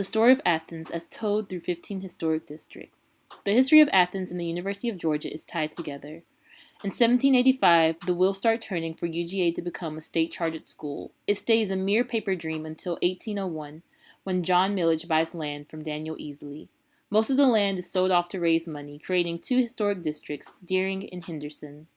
The Story of Athens as told through 15 historic districts. The history of Athens and the University of Georgia is tied together. In 1785, the wheels start turning for UGA to become a state-chartered school. It stays a mere paper dream until 1801, when John Millage buys land from Daniel Easley. Most of the land is sold off to raise money, creating two historic districts, Deering and Henderson.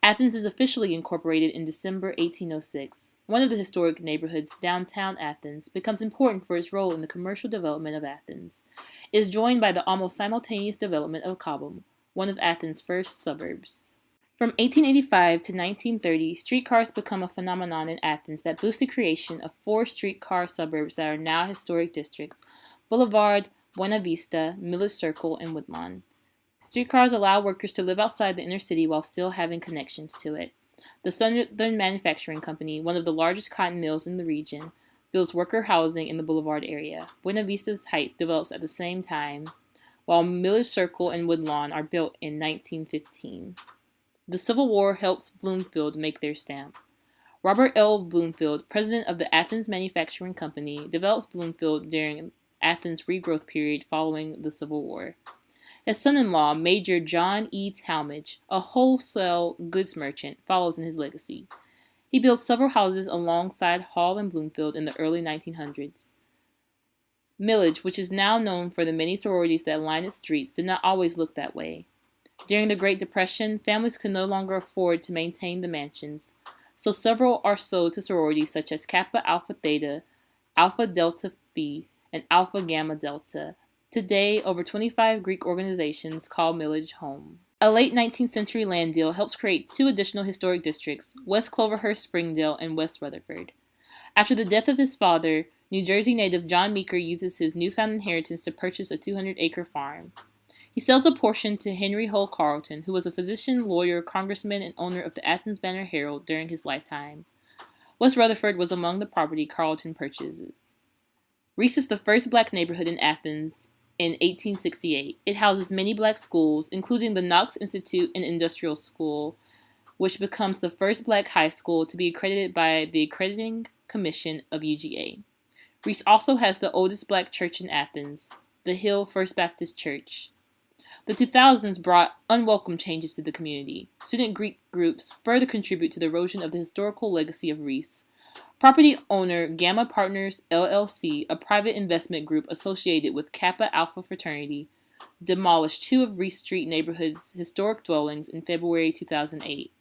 Athens is officially incorporated in December 1806. One of the historic neighborhoods, downtown Athens, becomes important for its role in the commercial development of Athens. It is joined by the almost simultaneous development of Cobham, one of Athens' first suburbs. From 1885 to 1930, streetcars become a phenomenon in Athens that boosts the creation of four streetcar suburbs that are now historic districts: Boulevard, Buena Vista, Miller's Circle, and Woodlawn. Streetcars allow workers to live outside the inner city while still having connections to it. The Southern Manufacturing Company, one of the largest cotton mills in the region, builds worker housing in the Boulevard area. Buena Vista's Heights develops at the same time, while Miller's Circle and Woodlawn are built in 1915. The Civil War helps Bloomfield make their stamp. Robert L. Bloomfield, president of the Athens Manufacturing Company, develops Bloomfield during Athens' regrowth period following the Civil War. His son-in-law, Major John E. Talmadge, a wholesale goods merchant, follows in his legacy. He built several houses alongside Hall and Bloomfield in the early 1900s. Millage, which is now known for the many sororities that line its streets, did not always look that way. During the Great Depression, families could no longer afford to maintain the mansions, so several are sold to sororities such as Kappa Alpha Theta, Alpha Delta Phi, and Alpha Gamma Delta. Today, over 25 Greek organizations call Millage home. A late 19th century land deal helps create two additional historic districts, West Cloverhurst Springdale and West Rutherford. After the death of his father, New Jersey native John Meeker uses his newfound inheritance to purchase a 200-acre farm. He sells a portion to Henry Hull Carleton, who was a physician, lawyer, congressman, and owner of the Athens Banner-Herald during his lifetime. West Rutherford was among the property Carleton purchases. Reese is the first black neighborhood in Athens in 1868. It houses many black schools, including the Knox Institute and Industrial School, which becomes the first black high school to be accredited by the Accrediting Commission of UGA. Reese also has the oldest black church in Athens, the Hill First Baptist Church. The 2000s brought unwelcome changes to the community. Student Greek groups further contribute to the erosion of the historical legacy of Reese. Property owner Gamma Partners, LLC, a private investment group associated with Kappa Alpha fraternity, demolished two of Reese Street neighborhood's historic dwellings in February 2008.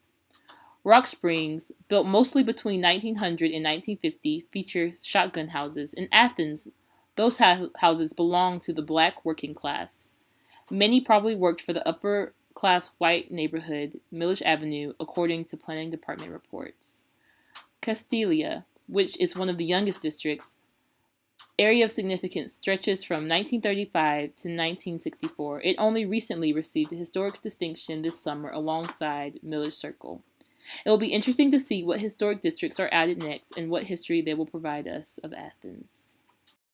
Rock Springs, built mostly between 1900 and 1950, feature shotgun houses. In Athens, those houses belong to the black working class. Many probably worked for the upper-class white neighborhood, Millage Avenue, according to Planning Department reports. Castelia, which is one of the youngest districts, area of significance stretches from 1935 to 1964. It only recently received a historic distinction this summer alongside Miller's Circle. It will be interesting to see what historic districts are added next and what history they will provide us of Athens.